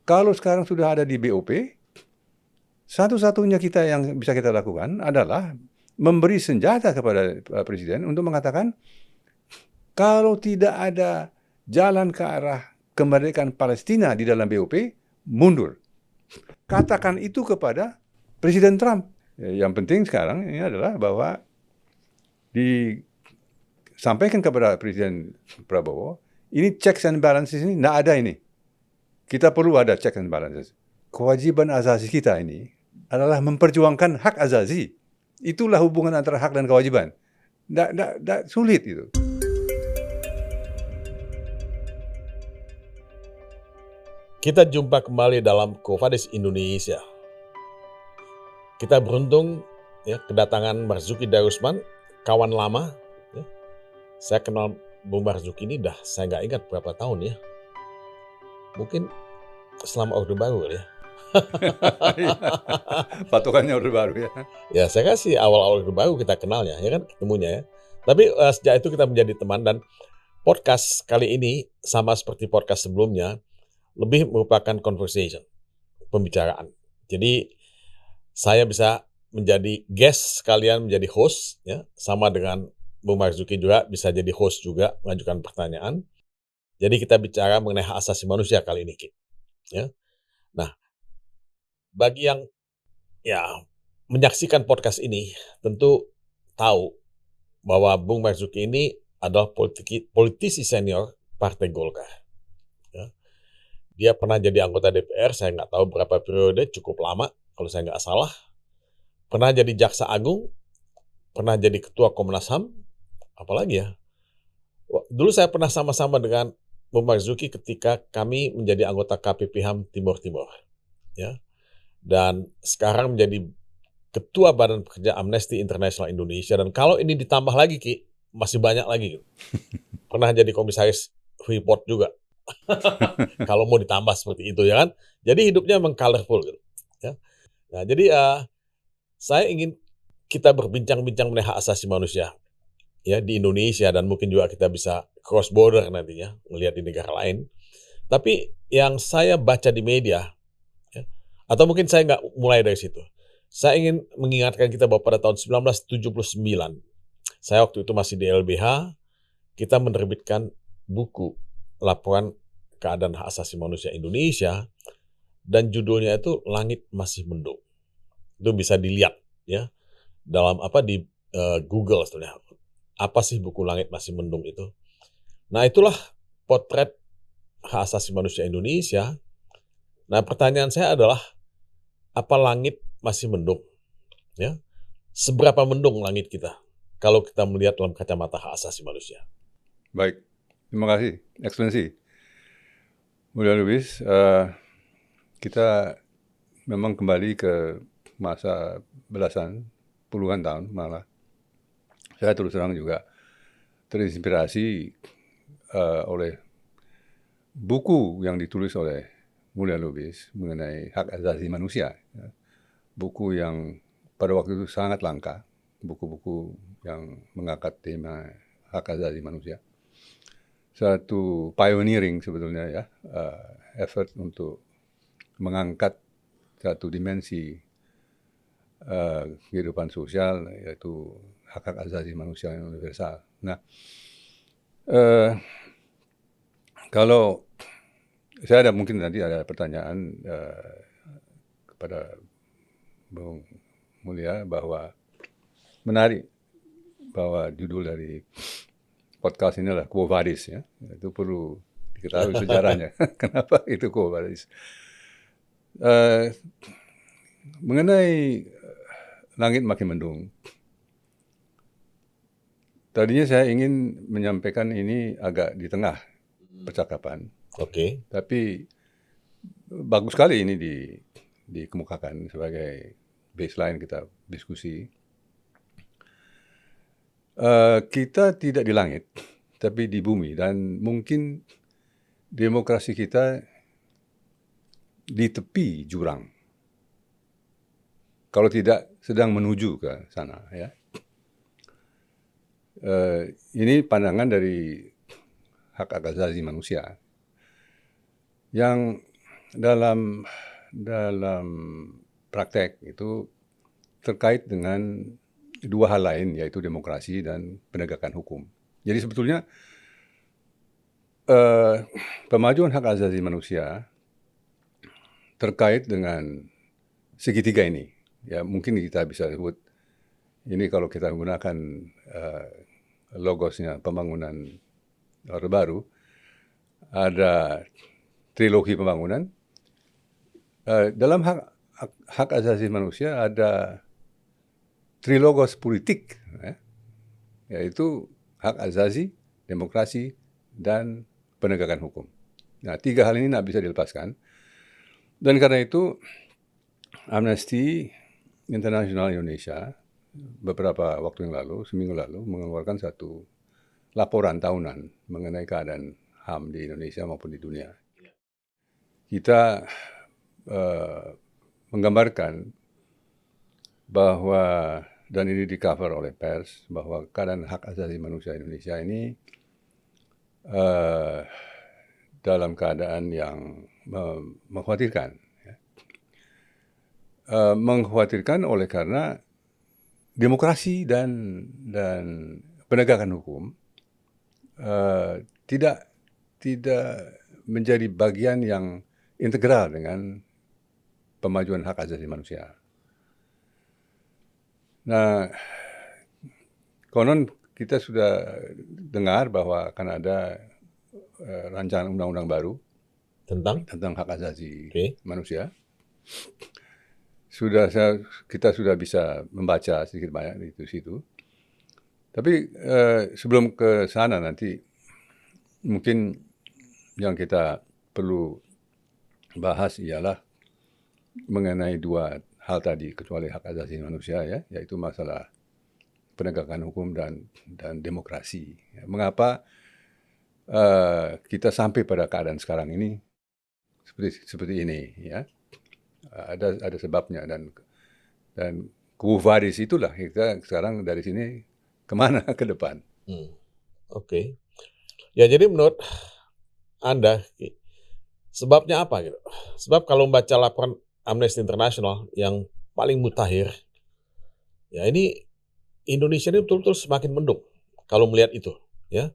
Kalau sekarang sudah ada di BOP, satu-satunya kita yang bisa kita lakukan adalah memberi senjata kepada Presiden untuk mengatakan kalau tidak ada jalan ke arah kemerdekaan Palestina di dalam BOP, mundur. Katakan itu kepada Presiden Trump. Yang penting sekarang ini adalah bahwa disampaikan kepada Presiden Prabowo, ini checks and balances ini tidak ada ini. Kita perlu ada checks and balances. Kewajiban asasi kita ini adalah memperjuangkan hak asasi. Itulah hubungan antara hak dan kewajiban. Tidak sulit itu. Kita jumpa kembali dalam Quo Vadis Indonesia. Kita beruntung ya, kedatangan Marzuki Darusman, kawan lama. Ya. Saya kenal Bung Marzuki ini saya nggak ingat berapa tahun ya. Mungkin selama Orde Baru ya. Patokannya Orde Baru ya. Ya saya kasih awal-awal Orde Baru kita kenalnya ya kan ketemunya ya. Tapi sejak itu kita menjadi teman dan podcast kali ini sama seperti podcast sebelumnya lebih merupakan conversation, pembicaraan. Jadi saya bisa menjadi guest sekalian menjadi host ya, sama dengan Bung Marzuki juga bisa jadi host juga mengajukan pertanyaan. Jadi kita bicara mengenai hak asasi manusia kali ini, Ki. Ya. Nah, bagi yang ya menyaksikan podcast ini tentu tahu bahwa Bung Marzuki ini adalah politisi senior Partai Golkar. Ya. Dia pernah jadi anggota DPR, saya nggak tahu berapa periode, cukup lama kalau saya nggak salah. Pernah jadi Jaksa Agung, pernah jadi Ketua Komnas HAM, apalagi ya. Dulu saya pernah sama-sama dengan Bung Marzuki ketika kami menjadi anggota KPP HAM Timur Timur, ya. Dan sekarang menjadi Ketua Badan Pekerja Amnesty International Indonesia. Dan kalau ini ditambah lagi, Ki, masih banyak lagi. Pernah jadi komisaris Freeport juga. Kalau mau ditambah seperti itu, ya kan. Jadi hidupnya memang colorful, gitu. Ya. Nah, jadi saya ingin kita berbincang-bincang mengenai hak asasi manusia ya di Indonesia dan mungkin juga kita bisa cross border nantinya melihat di negara lain. Tapi yang saya baca di media ya, atau mungkin saya nggak mulai dari situ. Saya ingin mengingatkan kita bahwa pada tahun 1979 saya waktu itu masih di LBH, kita menerbitkan buku laporan keadaan hak asasi manusia Indonesia dan judulnya itu Langit Masih Mendung. Itu bisa dilihat ya dalam di Google sebenarnya. Apa sih buku Langit Masih Mendung itu? Nah, itulah potret hak asasi manusia Indonesia. Nah, pertanyaan saya adalah apa langit masih mendung? Ya. Seberapa mendung langit kita kalau kita melihat dalam kacamata hak asasi manusia? Baik, terima kasih, Ekscelensi. Mulia Lubis, kita memang kembali ke masa belasan, puluhan tahun malah. Saya terus terang juga terinspirasi oleh buku yang ditulis oleh Mulia Lubis mengenai hak asasi manusia. Buku yang pada waktu itu sangat langka, buku-buku yang mengangkat tema hak asasi manusia. Satu pioneering sebetulnya ya, effort untuk mengangkat satu dimensi kehidupan sosial, yaitu hak-hak asasi manusia yang universal. Nah, kalau saya mungkin nanti ada pertanyaan kepada Bung Mulia bahwa menarik bahwa judul dari podcast ini adalah Quo Vadis ya. Itu perlu diketahui sejarahnya. Kenapa itu Quo Vadis? Mengenai langit makin mendung, tadinya saya ingin menyampaikan ini agak di tengah percakapan. Oke. Tapi bagus sekali ini dikemukakan sebagai baseline kita diskusi. Kita tidak di langit, tapi di bumi. Dan mungkin demokrasi kita di tepi jurang. Kalau tidak sedang menuju ke sana. Ya. Ini pandangan dari hak asasi manusia. Yang dalam praktek itu terkait dengan dua hal lain, yaitu demokrasi dan penegakan hukum. Jadi sebetulnya pemajuan hak asasi manusia terkait dengan segitiga ini. Ya, mungkin kita bisa sebut ini kalau kita menggunakan logosnya pembangunan Orde Baru, ada trilogi pembangunan. Dalam hak asasi manusia ada trilogos politik, yaitu hak asasi, demokrasi, dan penegakan hukum. Nah, tiga hal ini tidak bisa dilepaskan. Dan karena itu, Amnesty International Indonesia beberapa waktu yang lalu, seminggu lalu, mengeluarkan satu laporan tahunan mengenai keadaan HAM di Indonesia maupun di dunia. Kita menggambarkan bahwa, dan ini di-cover oleh pers, bahwa keadaan hak asasi manusia Indonesia ini dalam keadaan yang mengkhawatirkan. Mengkhawatirkan oleh karena demokrasi dan penegakan hukum tidak menjadi bagian yang integral dengan pemajuan hak asasi manusia. Nah, konon kita sudah dengar bahwa akan ada rancangan undang-undang baru tentang hak asasi manusia. Kita sudah bisa membaca sedikit banyak di situ. Tapi sebelum ke sana nanti, mungkin yang kita perlu bahas ialah mengenai dua hal tadi, kecuali hak asasi manusia, ya, yaitu masalah penegakan hukum dan demokrasi. Mengapa kita sampai pada keadaan sekarang ini seperti ini, ya? Ada sebabnya, dan Quo Vadis itulah kita sekarang dari sini kemana ke depan. Oke. Ya, jadi menurut Anda sebabnya apa gitu? Sebab kalau membaca laporan Amnesty International yang paling mutakhir, ya ini Indonesia ini betul-betul semakin mendung kalau melihat itu, ya.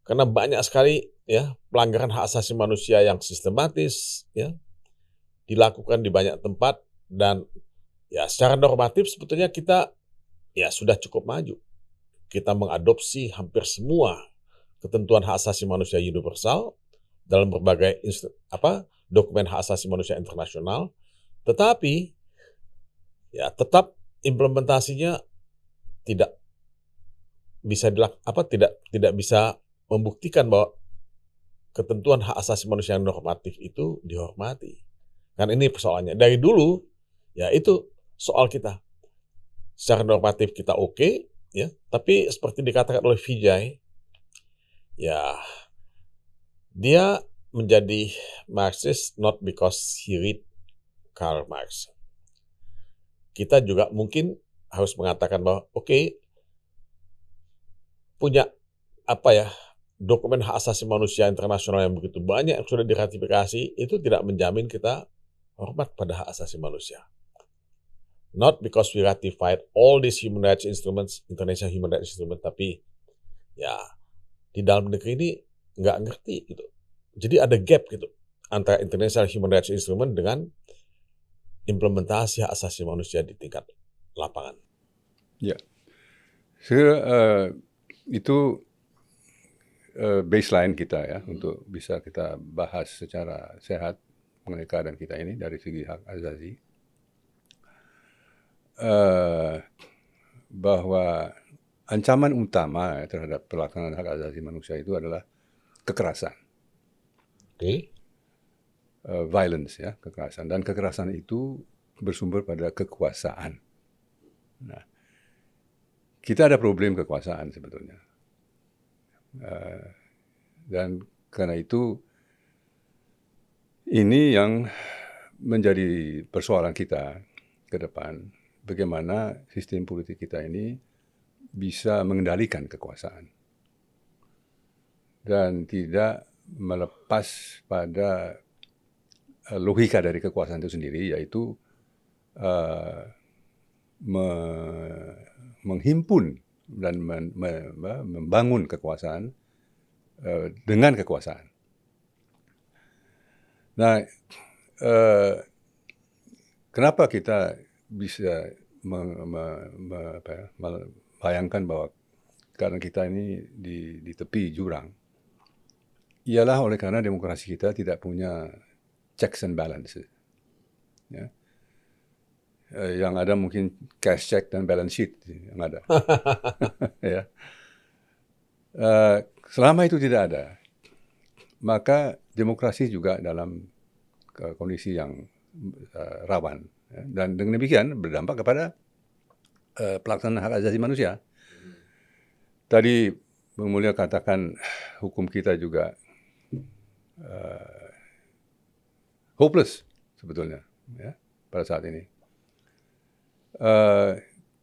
Karena banyak sekali ya pelanggaran hak asasi manusia yang sistematis, ya, dilakukan di banyak tempat, dan ya secara normatif sebetulnya kita ya sudah cukup maju. Kita mengadopsi hampir semua ketentuan hak asasi manusia universal dalam berbagai dokumen hak asasi manusia internasional, tetapi ya tetap implementasinya tidak bisa tidak bisa membuktikan bahwa ketentuan hak asasi manusia yang normatif itu dihormati. Kan ini persoalannya. Dari dulu ya itu soal kita. Secara normatif kita oke, ya, tapi seperti dikatakan oleh Vijay, ya dia menjadi Marxist not because he read Karl Marx. Kita juga mungkin harus mengatakan bahwa punya dokumen hak asasi manusia internasional yang begitu banyak yang sudah diratifikasi, itu tidak menjamin kita hormat pada hak asasi manusia. Not because we ratified all these human rights instruments, international human rights instruments, tapi ya di dalam negeri ini nggak ngerti gitu. Jadi ada gap gitu antara international human rights instrument dengan implementasi hak asasi manusia di tingkat lapangan. Ya, itu baseline kita ya, untuk bisa kita bahas secara sehat mengenai keadaan kita ini dari segi hak asasi. Bahwa ancaman utama terhadap pelaksanaan hak asasi manusia itu adalah kekerasan. Violence, ya, kekerasan. Dan kekerasan itu bersumber pada kekuasaan. Nah, kita ada problem kekuasaan sebetulnya. Dan karena itu ini yang menjadi persoalan kita ke depan, bagaimana sistem politik kita ini bisa mengendalikan kekuasaan dan tidak melepas pada logika dari kekuasaan itu sendiri, yaitu menghimpun dan membangun kekuasaan dengan kekuasaan. Nah, kenapa kita bisa membayangkan bahwa karena kita ini di tepi jurang, ialah oleh karena demokrasi kita tidak punya checks and balances. Ya. Yang ada mungkin cash check dan balance sheet yang ada. Ya. Selama itu tidak ada, maka demokrasi juga dalam kondisi yang rawan. Ya. Dan dengan demikian berdampak kepada pelaksanaan hak asasi manusia. Tadi Bung Mulya katakan hukum kita juga hopeless sebetulnya, ya, pada saat ini.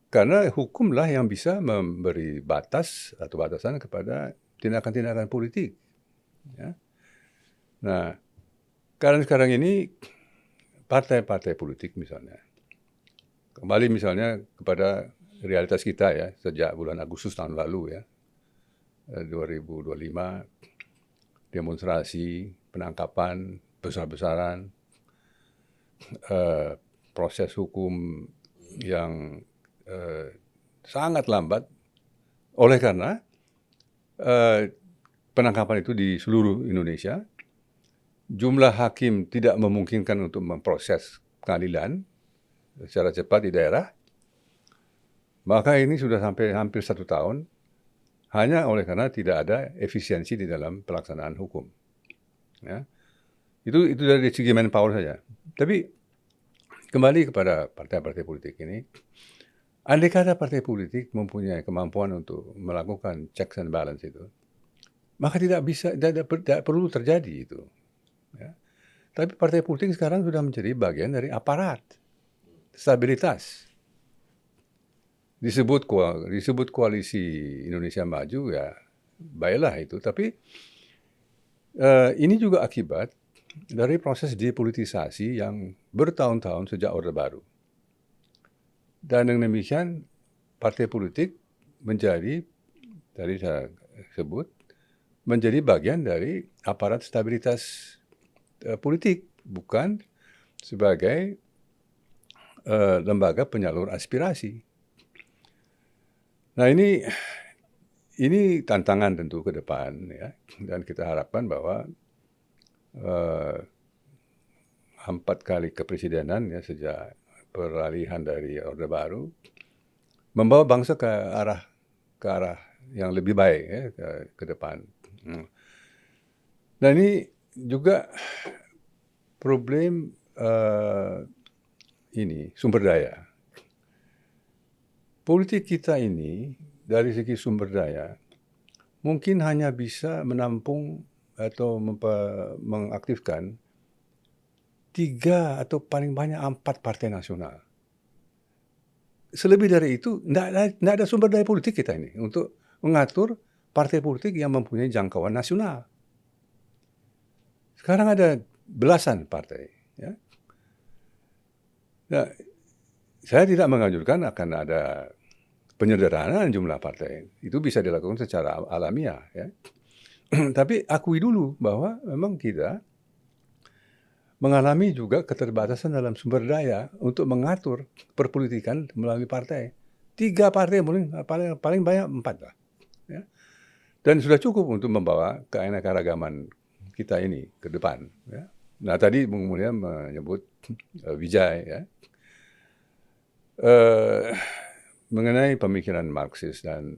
Karena hukumlah yang bisa memberi batas atau batasan kepada tindakan-tindakan politik. Ya. Nah, karena sekarang ini partai-partai politik misalnya, kembali misalnya kepada realitas kita ya, sejak bulan Agustus tahun lalu ya, 2025, demonstrasi, penangkapan besar-besaran, proses hukum yang sangat lambat, oleh karena penangkapan itu di seluruh Indonesia, jumlah hakim tidak memungkinkan untuk memproses pengadilan secara cepat di daerah, maka ini sudah sampai hampir 1 tahun, hanya oleh karena tidak ada efisiensi di dalam pelaksanaan hukum. Ya. Itu dari segi manpower saja. Tapi kembali kepada partai-partai politik ini, andai kata partai politik mempunyai kemampuan untuk melakukan checks and balance itu, maka tidak perlu terjadi itu. Ya. Tapi partai politik sekarang sudah menjadi bagian dari aparat stabilitas. Disebut koalisi Indonesia Maju, ya baiklah itu. Tapi ini juga akibat dari proses depolitisasi yang bertahun-tahun sejak Orde Baru. Dan dengan demikian partai politik menjadi, tadi saya sebut, menjadi bagian dari aparat stabilitas politik, bukan sebagai lembaga penyalur aspirasi. Nah, ini tantangan tentu ke depan ya, dan kita harapkan bahwa 4 kali kepresidenan ya sejak peralihan dari Orde Baru membawa bangsa ke arah yang lebih baik ya, ke depan. Dan ini juga problem ini sumber daya. Politik kita ini dari segi sumber daya mungkin hanya bisa menampung atau mengaktifkan 3 atau paling banyak 4 partai nasional. Selebih dari itu, tidak ada sumber daya politik kita ini untuk mengatur partai politik yang mempunyai jangkauan nasional. Sekarang ada belasan partai. Ya. Nah, saya tidak menganjurkan akan ada penyederhanaan jumlah partai. Itu bisa dilakukan secara alamiah. Ya. Tapi akui dulu bahwa memang kita mengalami juga keterbatasan dalam sumber daya untuk mengatur perpolitikan melalui partai. 3 partai, paling banyak 4 lah. Ya. Dan sudah cukup untuk membawa keanekaragaman kita ini ke depan. Ya. Nah, tadi Bung Mulya menyebut Wijay, ya. Mengenai pemikiran Marxis dan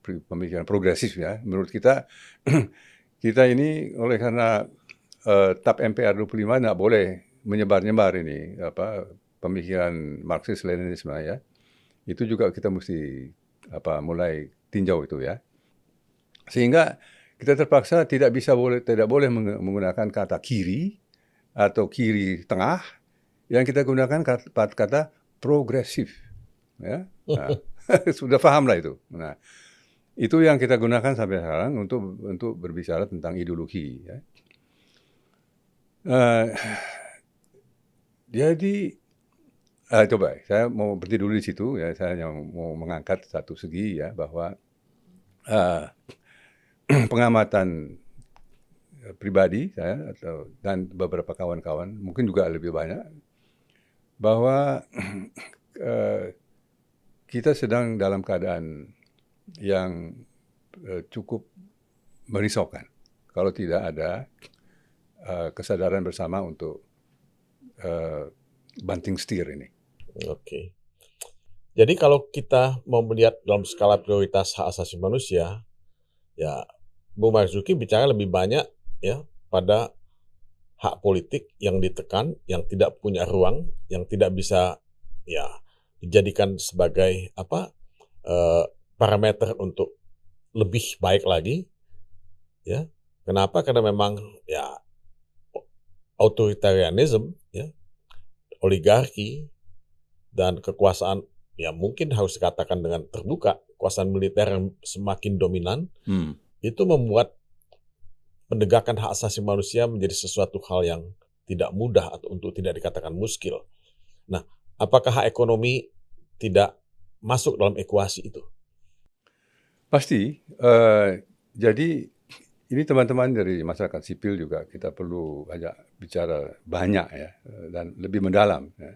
pemikiran progresif ya, menurut kita kita ini oleh karena TAP MPR 25 tidak boleh menyebar-nyebar ini pemikiran Marxis-Leninisme ya. Itu juga kita mesti mulai tinjau itu ya. Sehingga kita terpaksa tidak boleh menggunakan kata kiri atau kiri tengah, yang kita gunakan kata progresif. Ya. Nah, sudah pahamlah itu. Nah, itu yang kita gunakan sampai sekarang untuk berbicara tentang ideologi. Ya. Eh, jadi coba saya mau berhenti dulu di situ ya. Saya hanya mau mengangkat satu segi ya bahwa eh, pengamatan pribadi saya dan beberapa kawan-kawan mungkin juga lebih banyak bahwa eh, kita sedang dalam keadaan yang cukup merisaukan kalau tidak ada kesadaran bersama untuk eh, banting setir ini. Oke. Jadi kalau kita mau melihat dalam skala prioritas hak asasi manusia, ya Bu Marzuki bicara lebih banyak ya pada hak politik yang ditekan, yang tidak punya ruang, yang tidak bisa ya dijadikan sebagai parameter untuk lebih baik lagi, ya. Kenapa? Karena memang ya authoritarianism, ya, oligarki dan kekuasaan ya mungkin harus dikatakan dengan terbuka, kekuasaan militer yang semakin dominan itu membuat penegakan hak asasi manusia menjadi sesuatu hal yang tidak mudah atau untuk tidak dikatakan muskil. Nah, apakah hak ekonomi tidak masuk dalam ekuasi itu? Pasti. Jadi ini teman-teman dari masyarakat sipil juga kita perlu ajak bicara banyak ya dan lebih mendalam ya,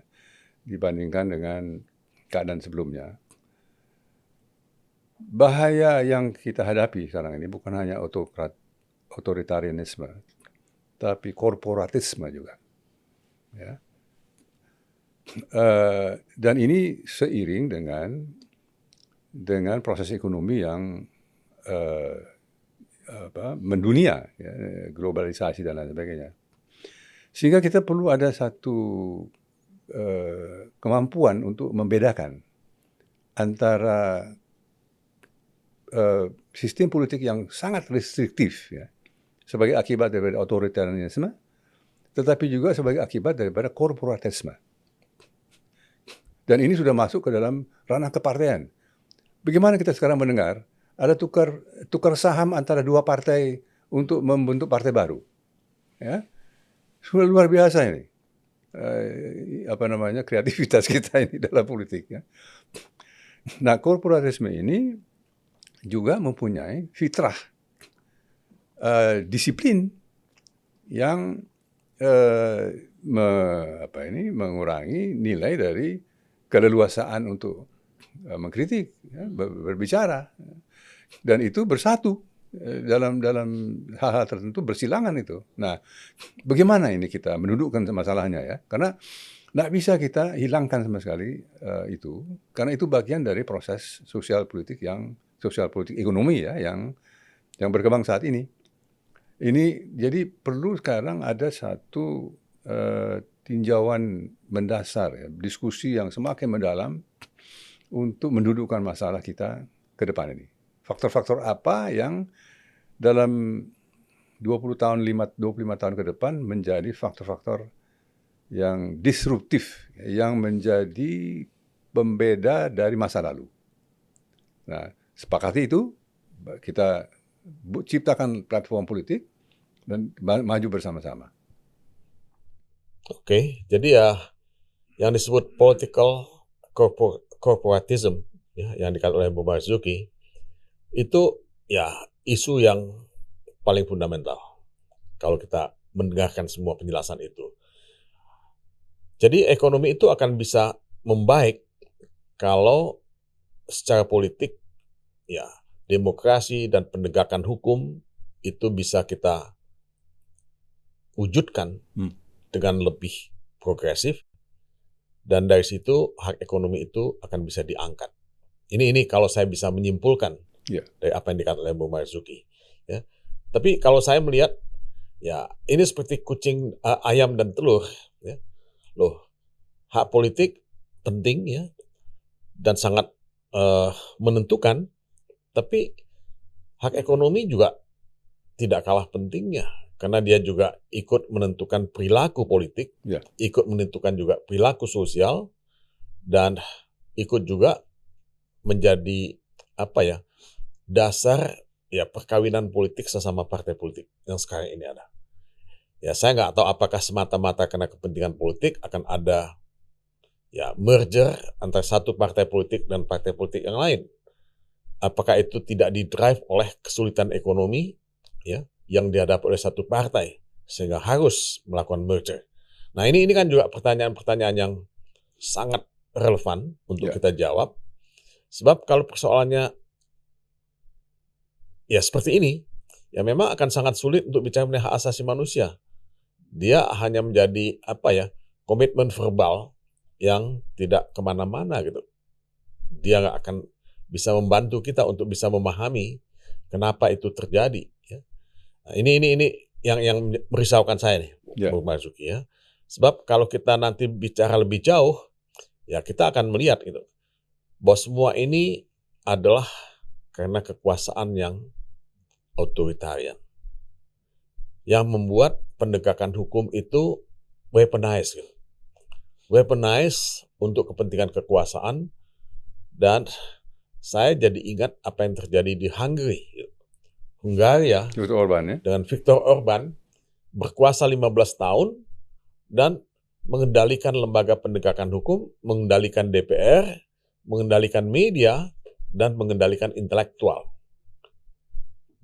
dibandingkan dengan keadaan sebelumnya. Bahaya yang kita hadapi sekarang ini bukan hanya otoritarianisme, tapi korporatisme juga. Ya. Dan ini seiring dengan proses ekonomi yang mendunia, ya, globalisasi dan lain sebagainya. Sehingga kita perlu ada satu kemampuan untuk membedakan antara sistem politik yang sangat restriktif ya, sebagai akibat daripada otoritarianisme, tetapi juga sebagai akibat daripada korporatisme. Dan ini sudah masuk ke dalam ranah kepartean. Bagaimana kita sekarang mendengar ada tukar saham antara dua partai untuk membentuk partai baru, ya sudah luar biasa ini. Kreativitas kita ini dalam politik. Ya. Nah, korporatisme ini juga mempunyai fitrah disiplin yang mengurangi nilai dari keleluasaan untuk mengkritik, ya, berbicara, dan itu bersatu dalam hal-hal tertentu, bersilangan itu. Nah, bagaimana ini kita mendudukkan masalahnya ya? Karena tidak bisa kita hilangkan sama sekali itu, karena itu bagian dari proses sosial politik ekonomi ya yang berkembang saat ini. Ini jadi perlu sekarang ada satu tinjauan mendasar, ya, diskusi yang semakin mendalam untuk mendudukkan masalah kita ke depan ini. Faktor-faktor apa yang dalam 25 tahun ke depan menjadi faktor-faktor yang disruptif, yang menjadi pembeda dari masa lalu. Nah, sepakati itu, kita ciptakan platform politik dan maju bersama-sama. Oke, jadi ya yang disebut political corporatism ya, yang dikatakan oleh Bu Marzuki itu ya isu yang paling fundamental kalau kita mendengarkan semua penjelasan itu. Jadi ekonomi itu akan bisa membaik kalau secara politik ya demokrasi dan penegakan hukum itu bisa kita wujudkan dengan lebih progresif, dan dari situ hak ekonomi itu akan bisa diangkat. Ini kalau saya bisa menyimpulkan dari apa yang dikatakan oleh Bu Marzuki. Ya. Tapi kalau saya melihat, ya ini seperti kucing, ayam dan telur. Ya. Loh, hak politik penting ya dan sangat menentukan, tapi hak ekonomi juga tidak kalah pentingnya. Karena dia juga ikut menentukan perilaku politik, ikut menentukan juga perilaku sosial, dan ikut juga menjadi dasar ya perkawinan politik sesama partai politik yang sekarang ini ada. Ya saya nggak tahu apakah semata-mata karena kepentingan politik akan ada ya merger antara satu partai politik dan partai politik yang lain. Apakah itu tidak didrive oleh kesulitan ekonomi ya yang dihadapi oleh satu partai sehingga harus melakukan merger. Nah ini kan juga pertanyaan-pertanyaan yang sangat relevan untuk Ya. kita jawab. Sebab kalau persoalannya ya seperti ini, ya memang akan sangat sulit untuk bicara mengenai hak asasi manusia. Dia hanya menjadi komitmen verbal yang tidak kemana-mana gitu. Dia nggak akan bisa membantu kita untuk bisa memahami kenapa itu terjadi. Ya. Nah, ini yang merisaukan saya nih, Ya. Bung Marzuki ya. Sebab kalau kita nanti bicara lebih jauh, ya kita akan melihat gitu, bahwa semua ini adalah karena kekuasaan yang otoritarian, yang membuat penegakan hukum itu weaponized, gitu. Weaponized untuk kepentingan kekuasaan. Dan saya jadi ingat apa yang terjadi di Hungary, gitu. Hungaria Viktor Orban ya. dengan Viktor Orban berkuasa 15 tahun dan mengendalikan lembaga penegakan hukum, mengendalikan DPR, mengendalikan media, dan mengendalikan intelektual.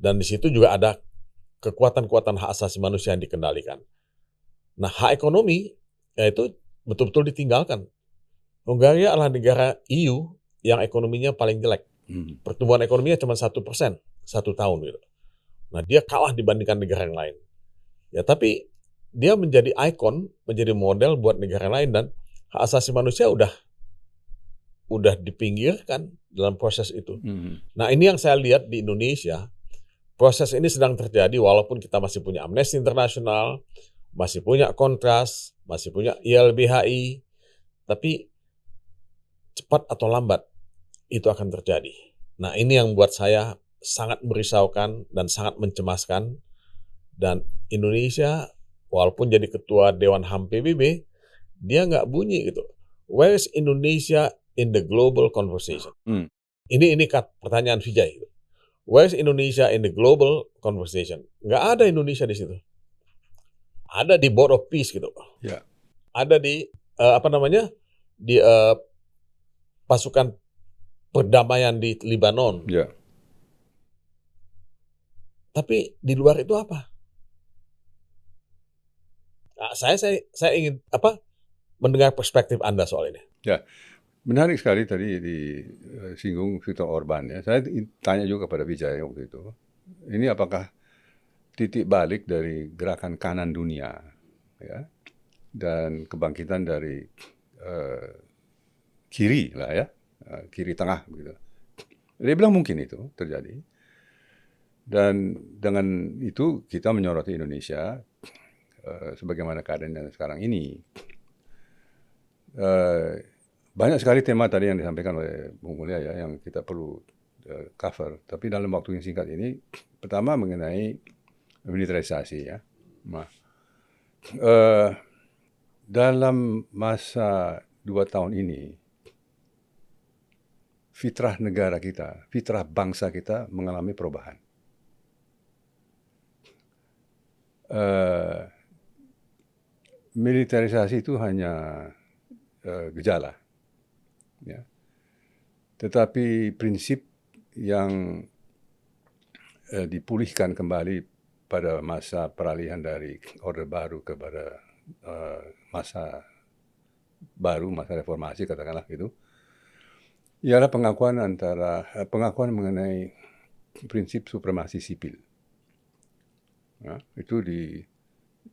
Dan di situ juga ada kekuatan-kekuatan hak asasi manusia yang dikendalikan. Nah, hak ekonomi yaitu betul-betul ditinggalkan. Hungaria adalah negara EU yang ekonominya paling jelek. Pertumbuhan ekonominya cuma 1% satu tahun gitu. Nah, dia kalah dibandingkan negara yang lain. Ya, tapi dia menjadi ikon, menjadi model buat negara lain, dan hak asasi manusia udah dipinggirkan dalam proses itu. Nah, ini yang saya lihat di Indonesia. Proses ini sedang terjadi walaupun kita masih punya Amnesty International, masih punya Kontras, masih punya YLBHI, tapi cepat atau lambat itu akan terjadi. Nah, ini yang buat saya sangat merisaukan dan sangat mencemaskan. Dan Indonesia, walaupun jadi ketua Dewan HAM PBB, dia nggak bunyi gitu. Where is Indonesia in the global conversation? Ini pertanyaan Vijay. Gitu. Where is Indonesia in the global conversation? Nggak ada Indonesia di situ. Ada di Board of Peace gitu. Ya. Ada di di pasukan perdamaian di Lebanon. Ya. Tapi di luar itu apa? Nah, saya ingin mendengar perspektif Anda soal ini. Ya. Menarik sekali tadi disinggung Viktor Orban ya. Saya tanya juga pada Vijay waktu itu. Ini apakah titik balik dari gerakan kanan dunia ya, dan kebangkitan dari kiri lah ya, kiri tengah gitu. Dia bilang mungkin itu terjadi. Dan dengan itu kita menyoroti Indonesia sebagaimana keadaannya sekarang ini. Banyak sekali tema tadi yang disampaikan oleh Bung Mulya ya, yang kita perlu cover. Tapi dalam waktu yang singkat ini, pertama mengenai militerisasi ya. Nah, dalam masa 2 tahun ini, fitrah negara kita, fitrah bangsa kita mengalami perubahan. Militerisasi itu hanya gejala. Ya. Tetapi prinsip yang dipulihkan kembali pada masa peralihan dari Orde Baru kepada masa baru, masa reformasi katakanlah gitu, ialah pengakuan mengenai prinsip supremasi sipil. Ya, itu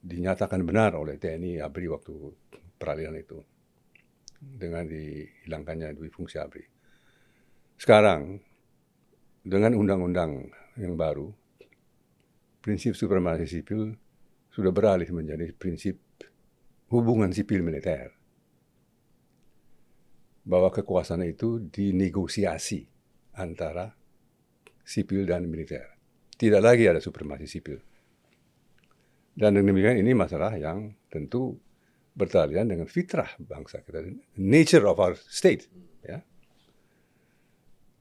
dinyatakan benar oleh TNI ABRI waktu peralihan itu, dengan dihilangkannya dui fungsi ABRI. Sekarang, dengan undang-undang yang baru, prinsip supremasi sipil sudah beralih menjadi prinsip hubungan sipil militer. Bahwa kekuasaan itu dinegosiasi antara sipil dan militer. Tidak lagi ada supremasi sipil. Dan demikian ini masalah yang tentu bertalian dengan fitrah bangsa kita, nature of our state. Ya.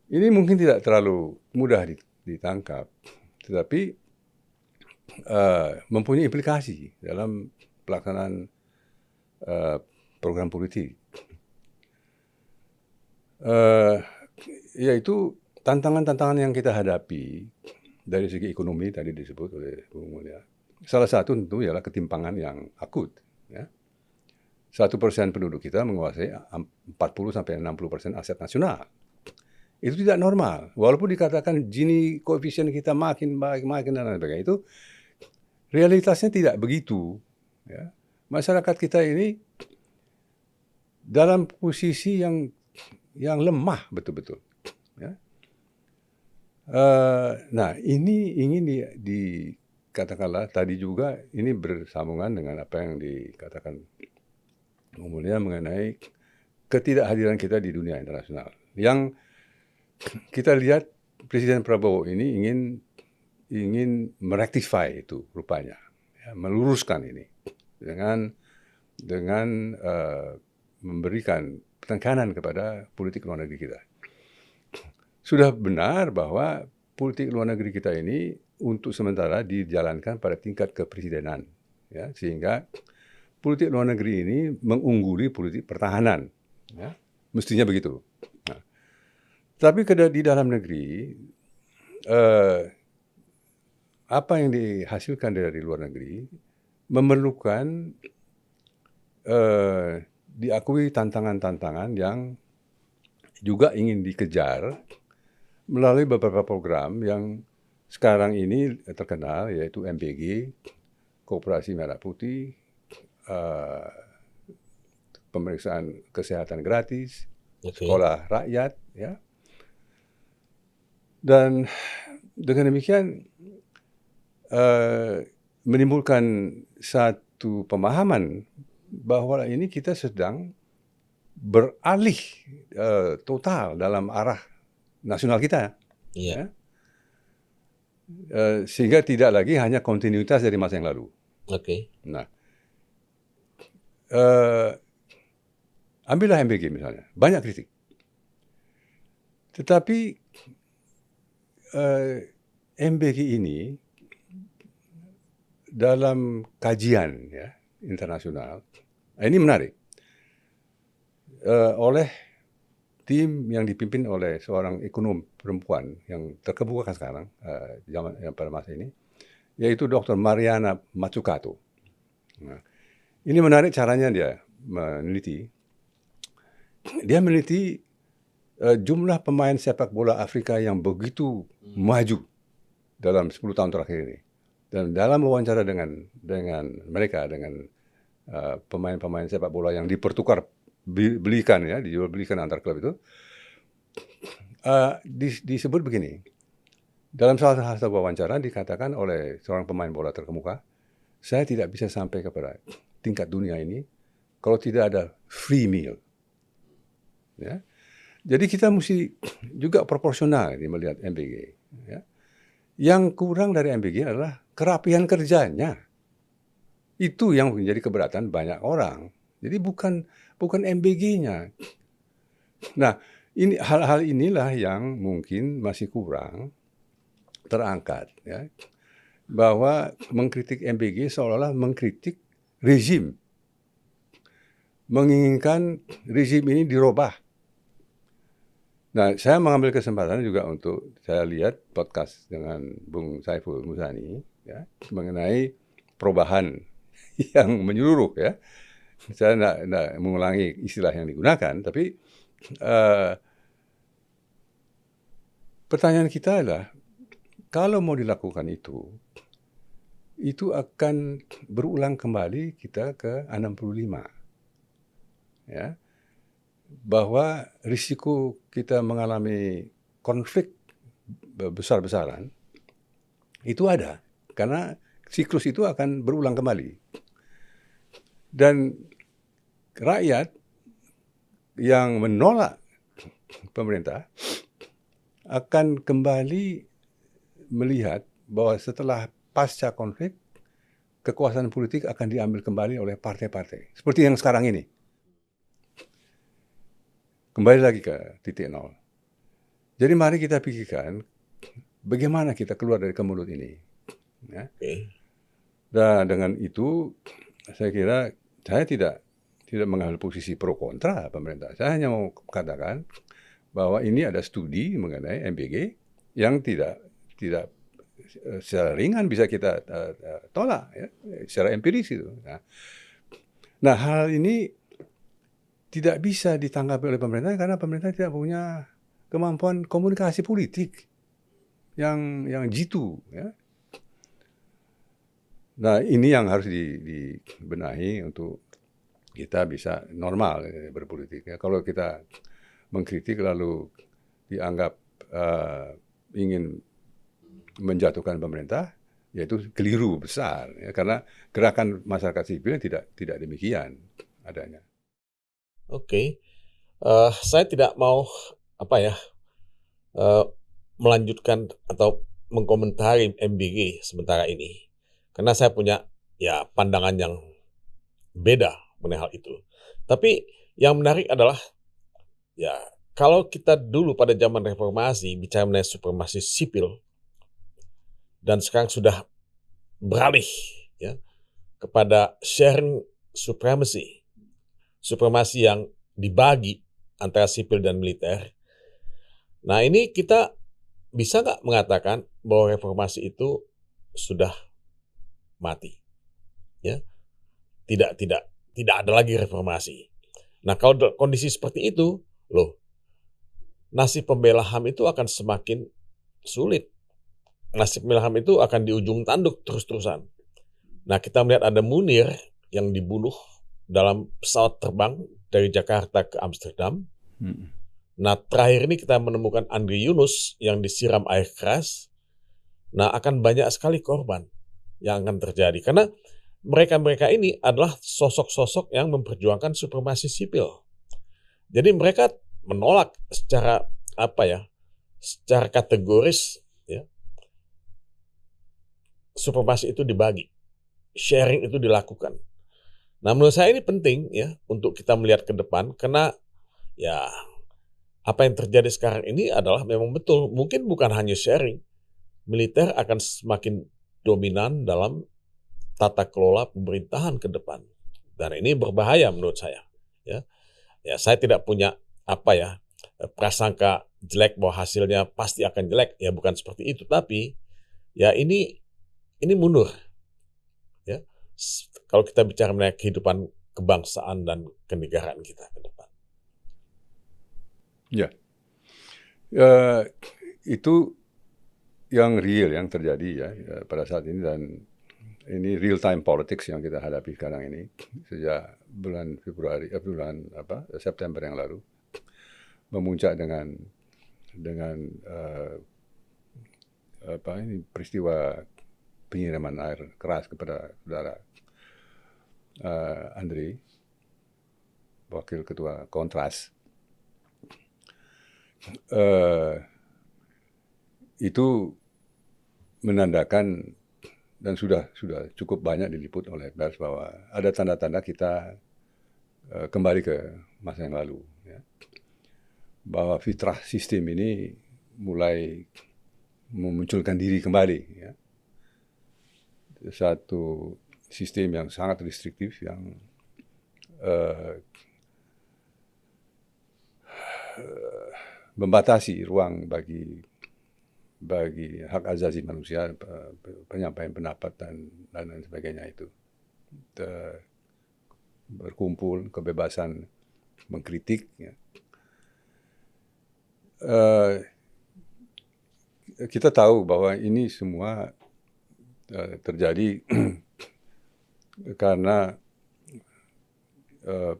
Ini mungkin tidak terlalu mudah ditangkap, tetapi mempunyai implikasi dalam pelaksanaan program politik. Yaitu tantangan-tantangan yang kita hadapi dari segi ekonomi tadi disebut oleh Bung Mulya. Salah satu tentu ialah ketimpangan yang akut. Ya. 1% penduduk kita menguasai 40-60% aset nasional. Itu tidak normal. Walaupun dikatakan Gini koefisien kita makin baik, makin dan lain sebagainya, itu realitasnya tidak begitu. Ya. Masyarakat kita ini dalam posisi yang lemah betul-betul. Ya. Nah, ini ingin dikatakanlah tadi juga ini bersambungan dengan apa yang dikatakan Bung Mulya mengenai ketidakhadiran kita di dunia internasional. Yang kita lihat Presiden Prabowo ini ingin merektifai itu rupanya, ya, meluruskan ini dengan memberikan penekanan kepada politik luar negeri kita. Sudah benar bahwa politik luar negeri kita ini untuk sementara dijalankan pada tingkat kepresidenan, ya, sehingga politik luar negeri ini mengungguli politik pertahanan, ya, mestinya begitu. Nah, tapi di dalam negeri apa yang dihasilkan dari luar negeri memerlukan diakui tantangan-tantangan yang juga ingin dikejar melalui beberapa program yang sekarang ini terkenal, yaitu MBG, Koperasi Merah Putih, pemeriksaan kesehatan gratis, sekolah rakyat, ya. Dan dengan demikian menimbulkan satu pemahaman bahwa ini kita sedang beralih total dalam arah nasional kita, ya. Sehingga tidak lagi hanya kontinuitas dari masa yang lalu. Nah, ambillah MBG misalnya, banyak kritik, tetapi MBG ini dalam kajian, ya, internasional, ini menarik, oleh tim yang dipimpin oleh seorang ekonom perempuan yang terkemuka sekarang pada masa ini, yaitu Dr. Mariana Mazzucato. Nah, ini menarik caranya dia meneliti. Dia meneliti jumlah pemain sepak bola Afrika yang begitu maju dalam 10 tahun terakhir ini. Dan dalam wawancara dengan mereka, dengan pemain-pemain sepak bola yang dipertukar belikan, ya, dijual belikan antar klub itu, disebut begini. Dalam salah satu wawancara dikatakan oleh seorang pemain bola terkemuka, saya tidak bisa sampai kepada tingkat dunia ini kalau tidak ada free meal. Ya. Jadi kita mesti juga proporsional ini melihat MBG. Ya. Yang kurang dari MBG adalah kerapian kerjanya. Itu yang menjadi keberatan banyak orang. Jadi bukan MBG-nya. Nah, ini hal-hal inilah yang mungkin masih kurang terangkat, ya. Bahwa mengkritik MBG seolah-olah mengkritik rezim. Menginginkan rezim ini dirubah. Nah, saya mengambil kesempatan juga untuk saya lihat podcast dengan Bung Saiful Muzani, ya, mengenai perubahan yang menyeluruh, ya. Saya tidak mengulangi istilah yang digunakan, tapi pertanyaan kita adalah, kalau mau dilakukan itu akan berulang kembali kita ke 65. Ya. Bahwa risiko kita mengalami konflik besar-besaran itu ada, karena siklus itu akan berulang kembali. Dan rakyat yang menolak pemerintah akan kembali melihat bahwa setelah pasca konflik, kekuasaan politik akan diambil kembali oleh partai-partai. Seperti yang sekarang ini. Kembali lagi ke titik nol. Jadi mari kita pikirkan bagaimana kita keluar dari kemelut ini. Ya. Dan dengan itu saya kira saya tidak mengambil posisi pro kontra pemerintah. Saya hanya mau katakan bahwa ini ada studi mengenai MBG yang tidak secara ringan bisa kita tolak ya, secara empiris itu. Nah, hal ini tidak bisa ditanggapi oleh pemerintah karena pemerintah tidak punya kemampuan komunikasi politik yang jitu ya. Nah, ini yang harus dibenahi untuk kita bisa normal berpolitik. Ya. Kalau kita mengkritik lalu dianggap ingin menjatuhkan pemerintah, yaitu keliru besar. Ya. Karena gerakan masyarakat sipil tidak demikian adanya. Oke, saya tidak mau melanjutkan atau mengkomentari MBG sementara ini. Karena saya punya ya pandangan yang beda mengenai hal itu. Tapi yang menarik adalah ya kalau kita dulu pada zaman reformasi bicara mengenai supremasi sipil dan sekarang sudah beralih ya kepada sharing supremacy, supremasi yang dibagi antara sipil dan militer. Nah ini kita bisa nggak mengatakan bahwa reformasi itu sudah mati? Ya, tidak ada lagi reformasi. Nah, kalau kondisi seperti itu, loh, nasib pembela HAM itu akan semakin sulit. Nasib pembela HAM itu akan di ujung tanduk terus-terusan. Nah, kita melihat ada Munir yang dibunuh dalam pesawat terbang dari Jakarta ke Amsterdam. Nah, terakhir ini kita menemukan Andri Yunus yang disiram air keras. Nah, akan banyak sekali korban yang akan terjadi. Karena mereka-mereka ini adalah sosok-sosok yang memperjuangkan supremasi sipil. Jadi mereka menolak secara secara kategoris ya, supremasi itu dibagi, sharing itu dilakukan. Nah, menurut saya ini penting ya untuk kita melihat ke depan karena ya apa yang terjadi sekarang ini adalah memang betul, mungkin bukan hanya sharing, militer akan semakin dominan dalam tata kelola pemerintahan ke depan. Dan ini berbahaya menurut saya. Ya, saya tidak punya prasangka jelek bahwa hasilnya pasti akan jelek. Ya bukan seperti itu. Tapi ya ini mundur. Ya, kalau kita bicara mengenai kehidupan kebangsaan dan kenegaraan kita ke depan. Ya, itu yang real yang terjadi ya pada saat ini dan ini real time politics yang kita hadapi sekarang ini sejak bulan September yang lalu memuncak dengan peristiwa penyiraman air keras kepada saudara Andri, wakil ketua Kontras. Itu menandakan dan sudah cukup banyak diliput oleh pers bahwa ada tanda-tanda kita kembali ke masa yang lalu, ya. Bahwa fitrah sistem ini mulai memunculkan diri kembali, ya. Satu sistem yang sangat restriktif yang membatasi ruang bagi hak asasi manusia, penyampaian pendapat dan lain sebagainya itu. Berkumpul, kebebasan mengkritik. Ya. Kita tahu bahwa ini semua terjadi karena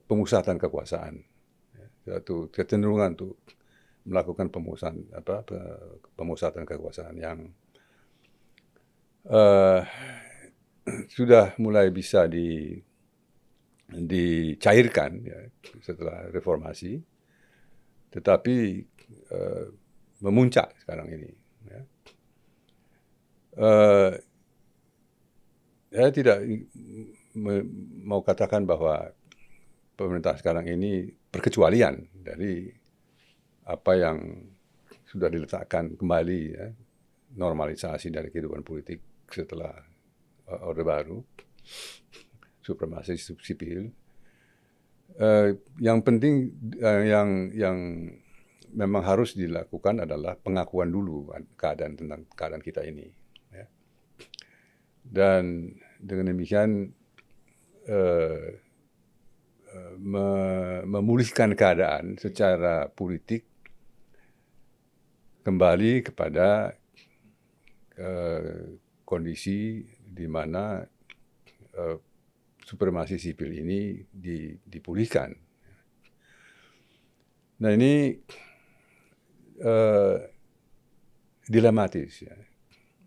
pemusatan kekuasaan. Satu kecenderungan untuk melakukan pemusatan kekuasaan yang sudah mulai bisa dicairkan ya, setelah reformasi, tetapi memuncak sekarang ini. Ya. Saya tidak mau katakan bahwa pemerintah sekarang ini perkecualian dari apa yang sudah diletakkan kembali, ya, normalisasi dari kehidupan politik setelah Orde Baru, supremasi sipil. Yang penting yang memang harus dilakukan adalah pengakuan dulu tentang keadaan kita ini. Ya. Dan dengan demikian memulihkan keadaan secara politik kembali kepada kondisi di mana supremasi sipil ini dipulihkan. Nah ini dilematis ya.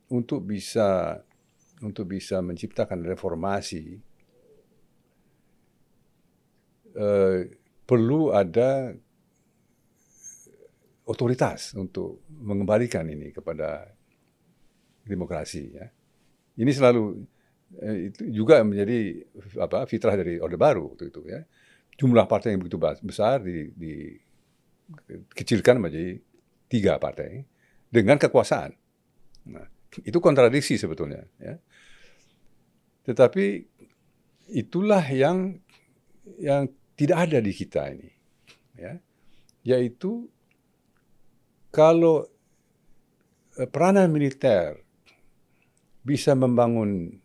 Untuk bisa menciptakan reformasi perlu ada otoritas untuk mengembalikan ini kepada demokrasi ya. Ini selalu itu juga menjadi fitrah dari Orde Baru waktu itu ya. Jumlah partai yang begitu besar dikecilkan menjadi 3 partai dengan kekuasaan. Nah, itu kontradiksi sebetulnya ya. Tetapi itulah yang tidak ada di kita ini ya. Yaitu kalau peranan militer bisa membangun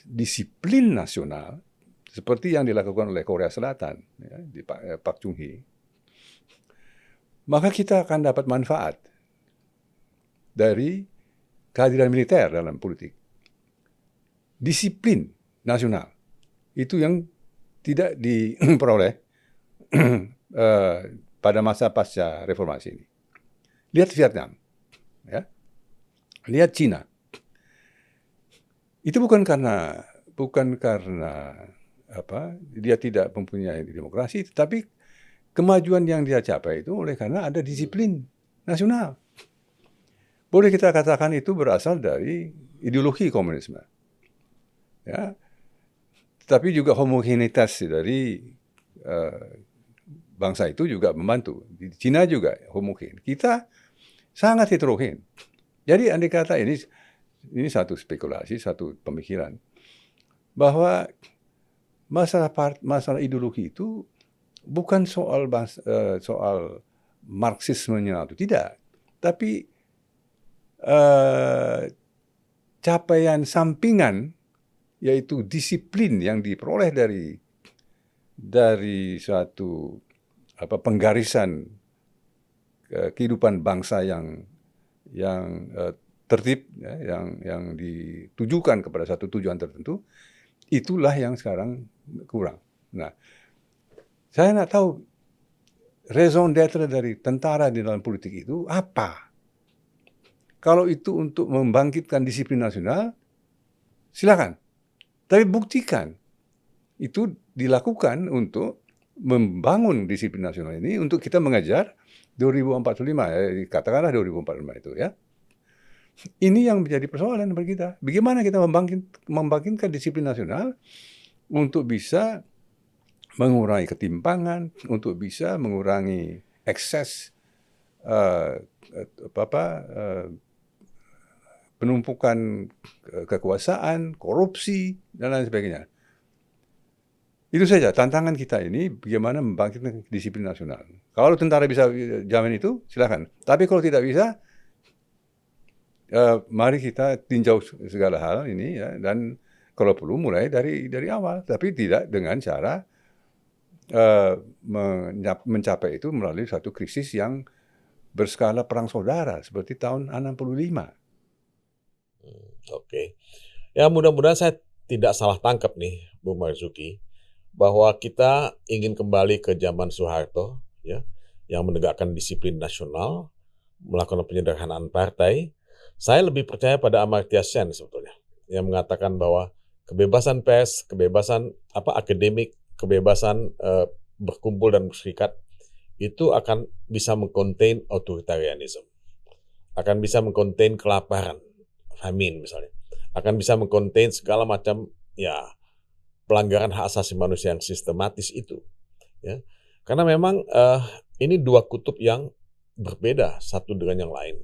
disiplin nasional seperti yang dilakukan oleh Korea Selatan ya, di Pak Chung-hee, maka kita akan dapat manfaat dari kehadiran militer dalam politik. Disiplin nasional itu yang tidak diperoleh pada masa pasca reformasi ini. Lihat Vietnam, ya, lihat Cina. Itu bukan karena dia tidak mempunyai demokrasi, tetapi kemajuan yang dia capai itu oleh karena ada disiplin nasional. Boleh kita katakan itu berasal dari ideologi komunisme, ya. Tapi juga homogenitas dari bangsa itu juga membantu. Di Cina juga homogen. Kita sangat heterogen. Jadi andai kata ini satu spekulasi, satu pemikiran bahwa masalah ideologi itu bukan soal Marxismenya itu tidak, tapi capaian sampingan yaitu disiplin yang diperoleh dari suatu penggarisan kehidupan bangsa yang tertib ya, yang ditujukan kepada satu tujuan tertentu, itulah yang sekarang kurang. Nah, saya nggak tahu raison d'être dari tentara di dalam politik itu apa. Kalau itu untuk membangkitkan disiplin nasional, silakan. Tapi buktikan itu dilakukan untuk membangun disiplin nasional ini untuk kita mengejar 2045 ya, katakanlah 2045 itu ya. Ini yang menjadi persoalan bagi kita. Bagaimana kita membangkitkan disiplin nasional untuk bisa mengurangi ketimpangan, untuk bisa mengurangi ekses penumpukan kekuasaan, korupsi, dan lain sebagainya. Itu saja tantangan kita ini, bagaimana membangkitkan disiplin nasional. Kalau tentara bisa jamin itu, silakan. Tapi kalau tidak bisa, mari kita tinjau segala hal ini ya, dan kalau perlu mulai dari awal, tapi tidak dengan cara mencapai itu melalui satu krisis yang berskala perang saudara seperti tahun 65. Oke. Ya mudah-mudahan saya tidak salah tangkap nih, Bung Marzuki, bahwa kita ingin kembali ke zaman Soeharto, ya, yang menegakkan disiplin nasional, melakukan penyederhanaan partai. Saya lebih percaya pada Amartya Sen sebetulnya, yang mengatakan bahwa kebebasan pers, kebebasan akademik, kebebasan berkumpul dan berserikat itu akan bisa mengkontain authoritarianism, akan bisa mengkontain kelaparan, famine misalnya, akan bisa mengkontain segala macam ya pelanggaran hak asasi manusia yang sistematis itu, ya. Karena memang ini dua kutub yang berbeda satu dengan yang lain.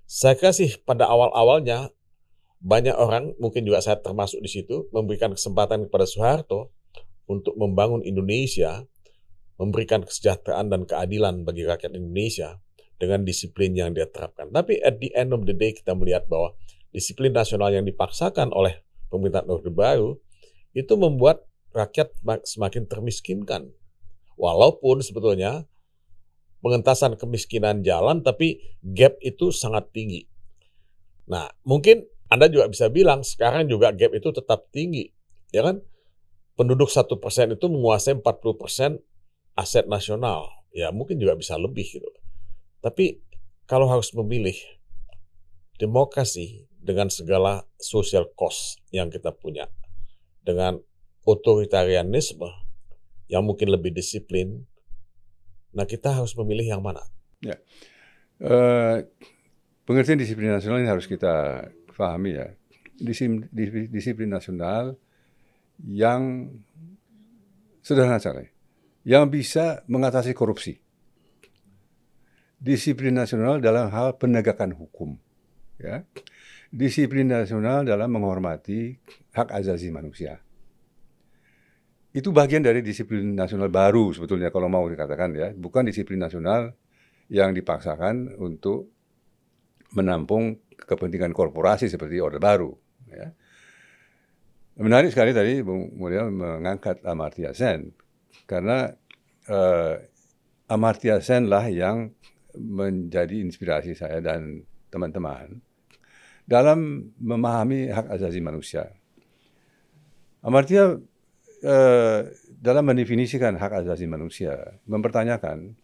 Saya kira sih pada awal-awalnya banyak orang, mungkin juga saya termasuk di situ, memberikan kesempatan kepada Soeharto untuk membangun Indonesia, memberikan kesejahteraan dan keadilan bagi rakyat Indonesia dengan disiplin yang dia terapkan. Tapi at the end of the day kita melihat bahwa disiplin nasional yang dipaksakan oleh pemerintahan Orde Baru itu membuat rakyat semakin termiskinkan. Walaupun sebetulnya pengentasan kemiskinan jalan, tapi gap itu sangat tinggi. Nah, mungkin Anda juga bisa bilang sekarang juga gap itu tetap tinggi, ya kan? Penduduk 1% itu menguasai 40% aset nasional. Ya, mungkin juga bisa lebih gitu. Tapi kalau harus memilih demokrasi dengan segala social cost yang kita punya, dengan otoritarianisme yang mungkin lebih disiplin, nah kita harus memilih yang mana? Ya. Pengertian disiplin nasional ini harus kita pahami ya. Disiplin nasional yang sederhana saja, yang bisa mengatasi korupsi. Disiplin nasional dalam hal penegakan hukum. Ya. Disiplin nasional dalam menghormati hak asasi manusia. Itu bagian dari disiplin nasional baru sebetulnya kalau mau dikatakan ya. Bukan disiplin nasional yang dipaksakan untuk menampung kepentingan korporasi seperti Orde Baru. Ya. Menarik sekali tadi Bung Mulya mengangkat Amartya Sen, karena Amartya Sen lah yang menjadi inspirasi saya dan teman-teman dalam memahami hak asasi manusia. Amartya dalam mendefinisikan hak asasi manusia mempertanyakan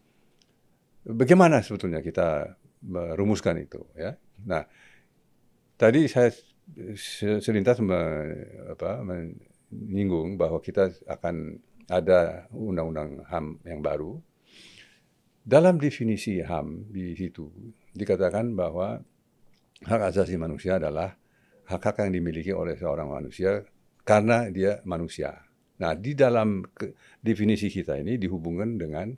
bagaimana sebetulnya kita merumuskan itu, ya. Nah, tadi saya selintas menyinggung bahwa kita akan ada undang-undang HAM yang baru. Dalam definisi HAM di situ dikatakan bahwa hak asasi manusia adalah hak-hak yang dimiliki oleh seorang manusia karena dia manusia. Nah, di dalam definisi kita ini dihubungkan dengan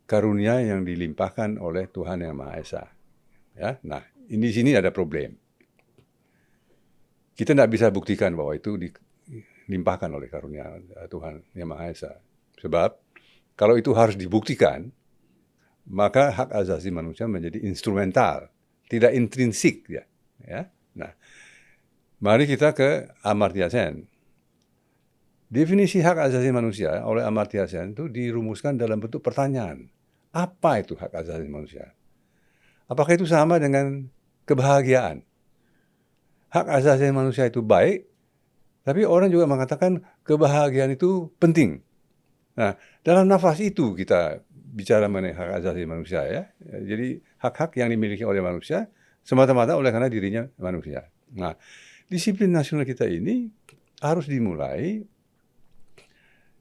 karunia yang dilimpahkan oleh Tuhan Yang Maha Esa. Ya, nah, di sini ada problem. Kita tidak bisa buktikan bahwa itu dilimpahkan oleh karunia Tuhan Yang Maha Esa. Sebab kalau itu harus dibuktikan, maka hak asasi manusia menjadi instrumental, tidak intrinsik. Ya. Nah, mari kita ke Amartya Sen. Definisi hak asasi manusia oleh Amartya Sen itu dirumuskan dalam bentuk pertanyaan. Apa itu hak asasi manusia? Apakah itu sama dengan kebahagiaan? Hak asasi manusia itu baik, tapi orang juga mengatakan kebahagiaan itu penting. Nah, dalam nafas itu kita bicara mengenai hak asasi manusia ya. Jadi hak-hak yang dimiliki oleh manusia semata-mata oleh karena dirinya manusia. Nah, disiplin nasional kita ini harus dimulai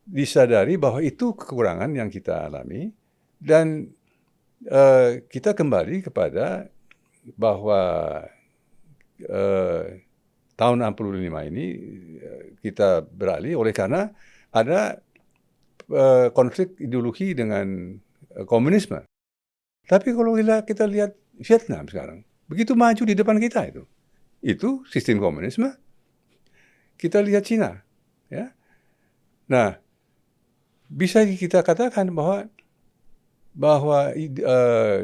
disadari bahwa itu kekurangan yang kita alami dan kita kembali kepada bahwa tahun 65 ini kita beralih oleh karena ada konflik ideologi dengan komunisme. Tapi kalau kita lihat Vietnam sekarang, begitu maju di depan kita itu sistem komunisme. Kita lihat Cina, ya. Nah, bisa kita katakan bahwa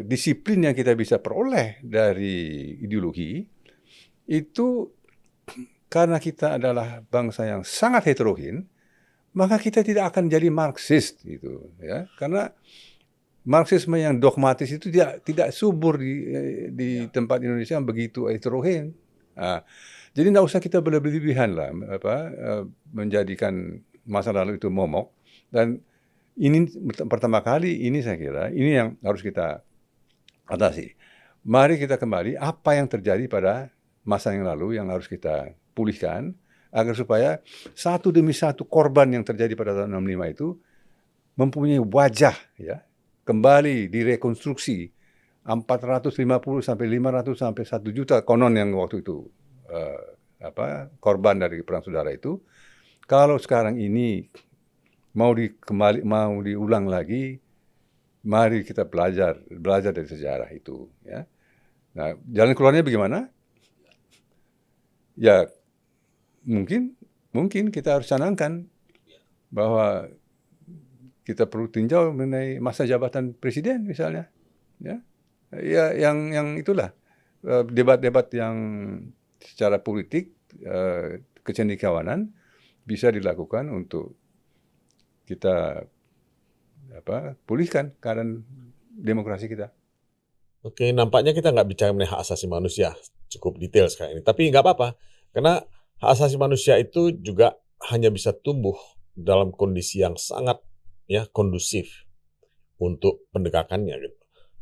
disiplin yang kita bisa peroleh dari ideologi itu karena kita adalah bangsa yang sangat heterogen, maka kita tidak akan jadi Marxis gitu ya, karena Marxisme yang dogmatis itu tidak subur di tempat Indonesia yang begitu heterogen. Nah, jadi tidak usah kita berlebihan lah menjadikan masa lalu itu momok. Dan ini pertama kali ini saya kira ini yang harus kita atasi. Mari kita kembali apa yang terjadi pada masa yang lalu yang harus kita pulihkan agar supaya satu demi satu korban yang terjadi pada tahun 65 itu mempunyai wajah ya, kembali direkonstruksi 450 sampai 500 sampai 1 juta konon yang waktu itu korban dari perang saudara itu. Kalau sekarang ini mau diulang lagi, mari kita belajar dari sejarah itu ya. Nah, jalan keluarnya bagaimana? Ya mungkin kita harus canangkan bahwa kita perlu tinjau mengenai masa jabatan presiden misalnya, ya, ya yang itulah debat-debat yang secara politik kecendekiawanan bisa dilakukan untuk kita pulihkan keadaan demokrasi kita. Oke, nampaknya kita nggak bicara mengenai hak asasi manusia cukup detail sekarang ini. Tapi nggak apa-apa, karena hak asasi manusia itu juga hanya bisa tumbuh dalam kondisi yang sangat kondusif untuk penegakannya. Gitu.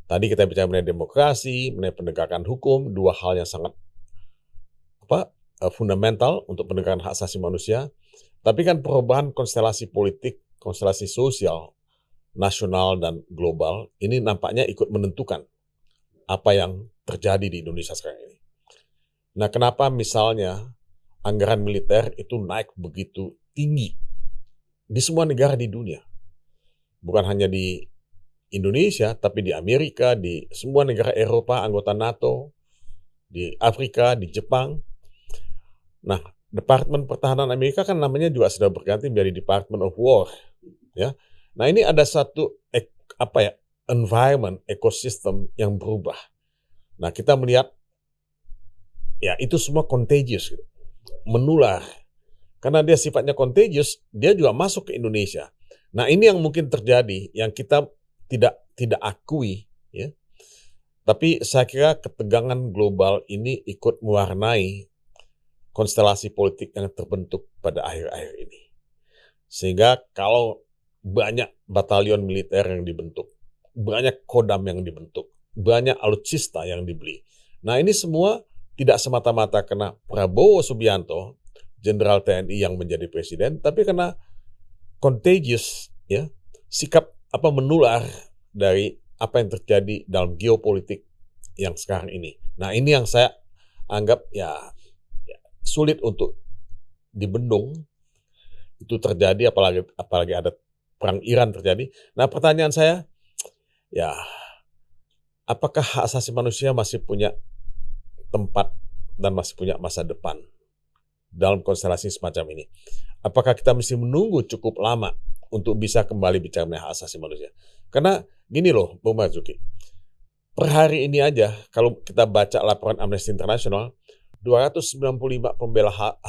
Tadi kita bicara mengenai demokrasi, mengenai penegakan hukum, dua hal yang sangat fundamental untuk penegakan hak asasi manusia. Tapi kan perubahan konstelasi politik, konstelasi sosial, nasional dan global ini nampaknya ikut menentukan apa yang terjadi di Indonesia sekarang ini. Nah, kenapa misalnya anggaran militer itu naik begitu tinggi di semua negara di dunia? Bukan hanya di Indonesia, tapi di Amerika, di semua negara Eropa, anggota NATO, di Afrika, di Jepang. Nah, Departemen Pertahanan Amerika kan namanya juga sudah berganti menjadi Department of War. Ya. Nah, ini ada satu environment, ekosistem yang berubah. Nah, kita melihat ya itu semua contagious, gitu. Menular. Karena dia sifatnya contagious, dia juga masuk ke Indonesia. Nah, ini yang mungkin terjadi, yang kita tidak akui, ya. Tapi saya kira ketegangan global ini ikut mewarnai konstelasi politik yang terbentuk pada akhir-akhir ini. Sehingga kalau banyak batalion militer yang dibentuk, banyak kodam yang dibentuk, banyak alutsista yang dibeli. Nah, ini semua tidak semata-mata karena Prabowo Subianto, Jenderal TNI yang menjadi presiden, tapi karena contagious, ya, sikap menular dari apa yang terjadi dalam geopolitik yang sekarang ini. Nah, ini yang saya anggap ya sulit untuk dibendung. Itu terjadi apalagi ada perang Iran terjadi. Nah, pertanyaan saya, ya, apakah hak asasi manusia masih punya tempat dan masih punya masa depan dalam konstelasi semacam ini? Apakah kita mesti menunggu cukup lama untuk bisa kembali bicara mengenai hak asasi manusia? Karena gini loh, Bung Marzuki, per hari ini aja kalau kita baca laporan Amnesty International, 295 pembela hak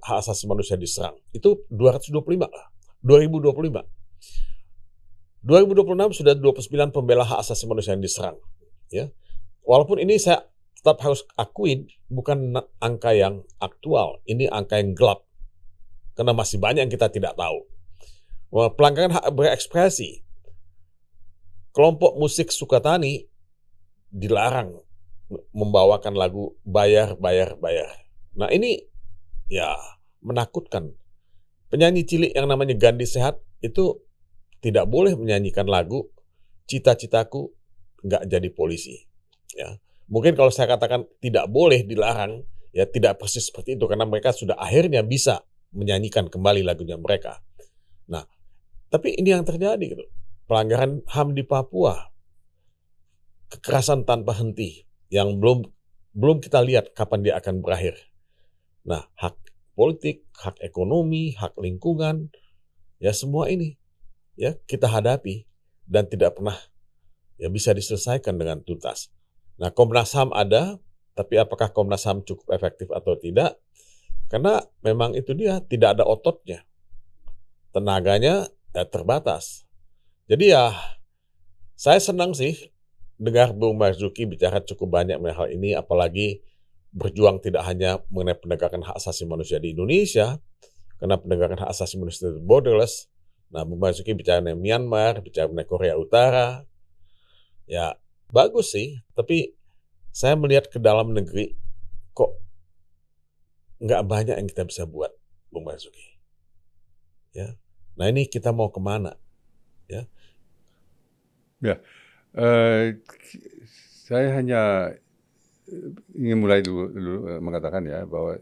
asasi manusia diserang. Itu 225 lah. 2025. 2026 sudah 29 pembela hak asasi manusia yang diserang. Ya. Walaupun ini saya tetap harus akuin bukan angka yang aktual. Ini angka yang gelap. Karena masih banyak yang kita tidak tahu. Pelanggaran hak berekspresi. Kelompok musik Sukatani dilarang membawakan lagu bayar. Nah, ini ya menakutkan. Penyanyi cilik yang namanya Gandhi Sehat itu tidak boleh menyanyikan lagu Cita-citaku nggak jadi polisi. Ya. Mungkin kalau saya katakan tidak boleh, dilarang, ya tidak persis seperti itu karena mereka sudah akhirnya bisa menyanyikan kembali lagunya mereka. Nah, tapi ini yang terjadi gitu. Pelanggaran HAM di Papua, kekerasan tanpa henti yang belum kita lihat kapan dia akan berakhir. Nah, hak politik, hak ekonomi, hak lingkungan, ya semua ini ya kita hadapi dan tidak pernah ya bisa diselesaikan dengan tuntas. Nah, Komnas HAM ada, tapi apakah Komnas HAM cukup efektif atau tidak? Karena memang itu dia tidak ada ototnya, tenaganya terbatas. Jadi ya saya senang sih dengar Bung Marzuki bicara cukup banyak mengenai hal ini, apalagi berjuang tidak hanya mengenai penegakan hak asasi manusia di Indonesia, karena penegakan hak asasi manusia itu borderless. Nah, Bung Marzuki bicara mengenai Myanmar, bicara mengenai Korea Utara, ya bagus sih, tapi saya melihat ke dalam negeri, kok nggak banyak yang kita bisa buat, Bung Marzuki. Ya. Nah, ini kita mau kemana? Ya. Ya. Saya hanya ingin mulai dulu mengatakan ya bahwa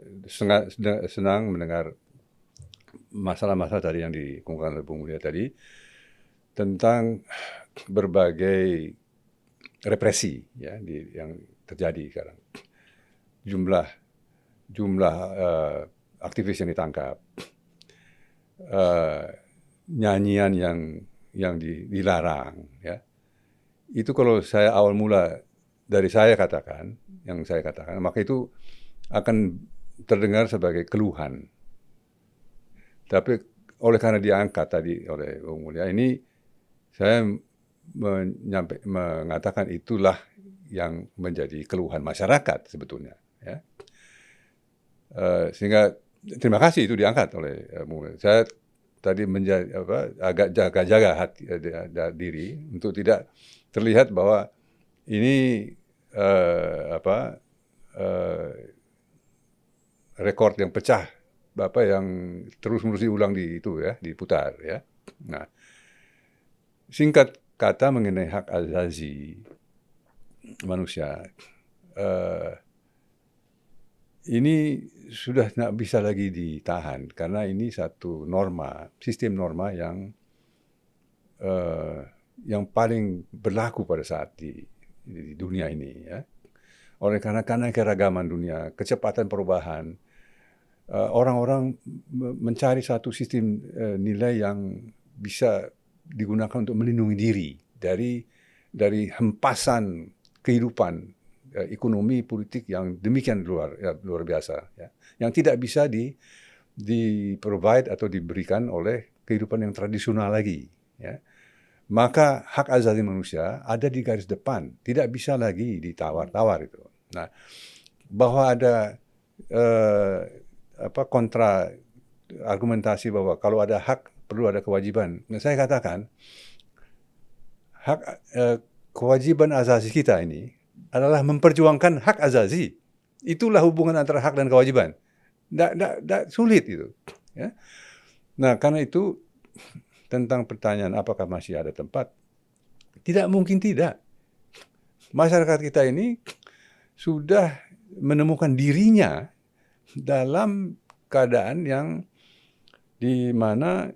senang mendengar masalah-masalah tadi yang dikemukakan oleh Bung Mulya tadi tentang berbagai represi ya yang terjadi sekarang. Jumlah jumlah aktivis yang ditangkap, nyanyian yang dilarang, ya. Itu kalau saya awal mula dari saya katakan, maka itu akan terdengar sebagai keluhan. Tapi oleh karena diangkat tadi oleh Bung Mulya, ini saya mengatakan itulah yang menjadi keluhan masyarakat sebetulnya, ya. Sehingga terima kasih itu diangkat oleh Bung Mulya. Saya tadi agak jaga-jaga diri untuk tidak terlihat bahwa ini rekor yang pecah, yang terus-menerus diulang diputar, ya. Nah, singkat kata mengenai hak asasi manusia, ini sudah tidak bisa lagi ditahan karena ini satu sistem norma yang paling berlaku pada saat di dunia ini, ya. Oleh karena keragaman dunia, kecepatan perubahan, orang-orang mencari satu sistem nilai yang bisa digunakan untuk melindungi diri dari hempasan kehidupan ekonomi politik yang demikian luar biasa, ya, yang tidak bisa di-provide atau diberikan oleh kehidupan yang tradisional lagi, ya. Maka hak asasi manusia ada di garis depan, tidak bisa lagi ditawar-tawar itu. Nah, bahwa ada kontra argumentasi bahwa kalau ada hak perlu ada kewajiban. Nah, saya katakan kewajiban asasi kita ini adalah memperjuangkan hak asasi. Itulah hubungan antara hak dan kewajiban. Tidak sulit itu, ya. Nah, karena itu tentang pertanyaan apakah masih ada tempat, tidak mungkin tidak. Masyarakat kita ini sudah menemukan dirinya dalam keadaan yang di mana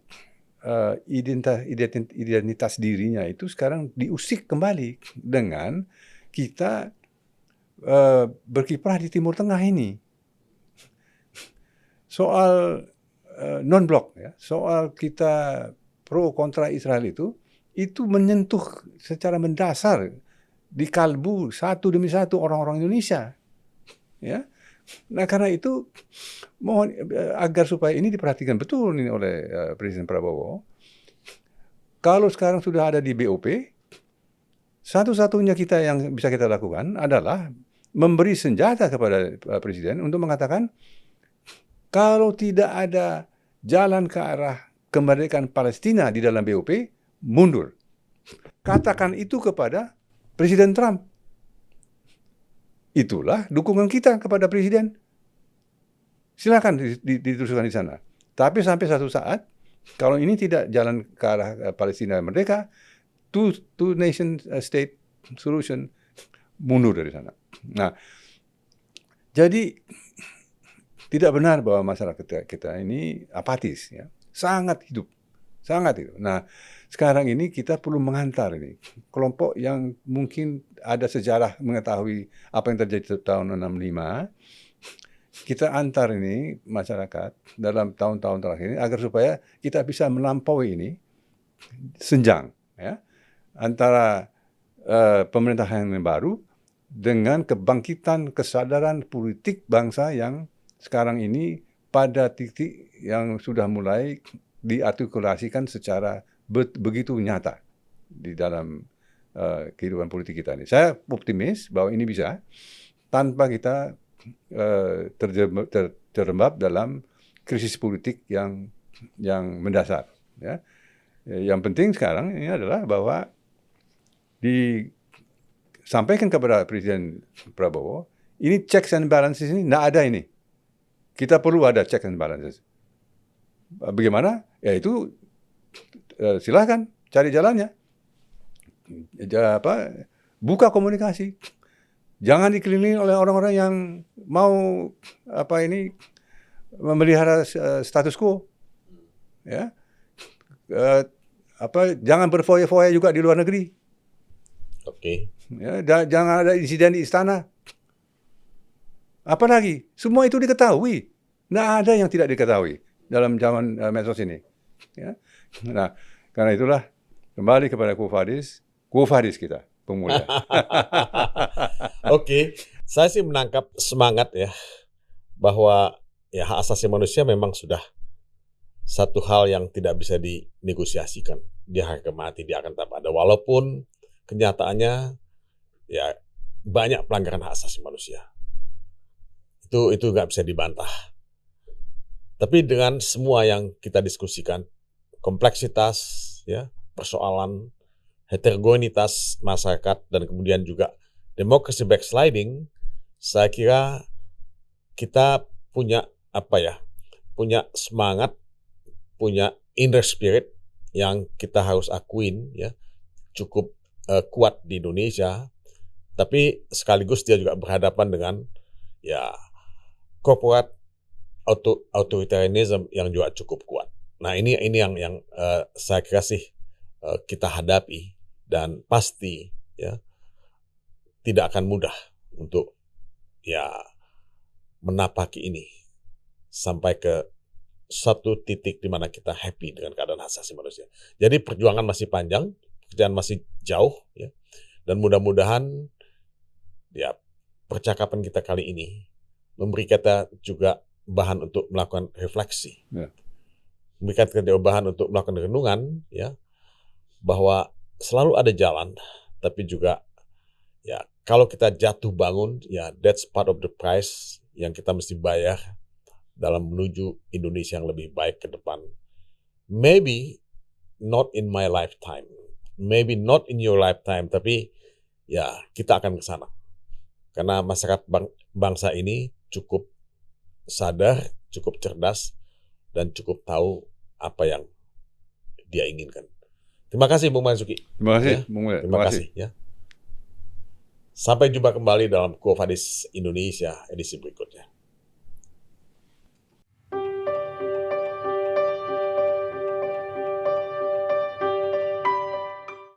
identitas dirinya itu sekarang diusik kembali dengan kita berkiprah di Timur Tengah ini. Soal non-blok, ya, soal kita pro kontra Israel itu menyentuh secara mendasar di kalbu satu demi satu orang-orang Indonesia, ya. Nah, karena itu mohon agar supaya ini diperhatikan betul ini oleh Presiden Prabowo. Kalau sekarang sudah ada di BOP, satu-satunya kita yang bisa kita lakukan adalah memberi senjata kepada Presiden untuk mengatakan kalau tidak ada jalan ke arah kemerdekaan Palestina di dalam BOP, mundur. Katakan itu kepada Presiden Trump. Itulah dukungan kita kepada Presiden. Silakan dituliskan di sana. Tapi sampai satu saat, kalau ini tidak jalan ke arah Palestina merdeka, two nation state solution, mundur dari sana. Nah, jadi tidak benar bahwa masyarakat kita ini apatis, ya. Sangat hidup. Nah, sekarang ini kita perlu mengantar ini kelompok yang mungkin ada sejarah mengetahui apa yang terjadi tahun 65. Kita antar ini masyarakat dalam tahun-tahun terakhir ini agar supaya kita bisa melampaui ini senjang, ya, antara pemerintahan yang baru dengan kebangkitan kesadaran politik bangsa yang sekarang ini pada titik yang sudah mulai diartikulasikan secara begitu nyata di dalam kehidupan politik kita ini. Saya optimis bahwa ini bisa tanpa kita terjebak dalam krisis politik yang mendasar, ya. Yang penting sekarang ini adalah bahwa disampaikan kepada Presiden Prabowo, ini checks and balances ini tidak ada ini. Kita perlu ada checks and balances. Bagaimana? Ya itu silakan cari jalannya. Buka komunikasi. Jangan dikelilingi oleh orang-orang yang mau memelihara status quo. Ya. Jangan berfoya-foya juga di luar negeri. Oke. Ya, jangan ada insiden di istana. Apalagi semua itu diketahui. Nggak ada yang tidak diketahui dalam zaman medsos ini. Ya. Nah, karena itulah kembali kepada Quo Vadis kita, pemuda. Oke, saya sih menangkap semangat ya bahwa ya hak asasi manusia memang sudah satu hal yang tidak bisa dinegosiasikan. Dia harga mati, dia akan tetap ada. Walaupun kenyataannya ya banyak pelanggaran hak asasi manusia. Itu nggak bisa dibantah. Tapi dengan semua yang kita diskusikan, kompleksitas, ya, persoalan heterogenitas masyarakat dan kemudian juga democracy backsliding, saya kira kita punya punya semangat, punya inner spirit yang kita harus akuin ya cukup kuat di Indonesia, tapi sekaligus dia juga berhadapan dengan ya corporate authoritarianism yang juga cukup kuat. Nah ini yang saya kira sih kita hadapi dan pasti ya tidak akan mudah untuk ya menapaki ini sampai ke satu titik di mana kita happy dengan keadaan hak asasi manusia. Jadi perjuangan masih panjang, pekerjaan masih jauh ya. Dan mudah-mudahan ya percakapan kita kali ini memberi kita juga bahan untuk melakukan refleksi. Ya. Memberikan kita bahan untuk melakukan renungan ya bahwa selalu ada jalan, tapi juga ya kalau kita jatuh bangun ya that's part of the price yang kita mesti bayar dalam menuju Indonesia yang lebih baik ke depan. Maybe not in my lifetime, maybe not in your lifetime, tapi ya kita akan ke sana. Karena masyarakat bangsa ini cukup sadar, cukup cerdas, dan cukup tahu apa yang dia inginkan. Terima kasih Bung Marzuki. Terima kasih, Ya, Bung Mulya. terima kasih ya. Sampai jumpa kembali dalam Quo Vadis Indonesia edisi berikutnya.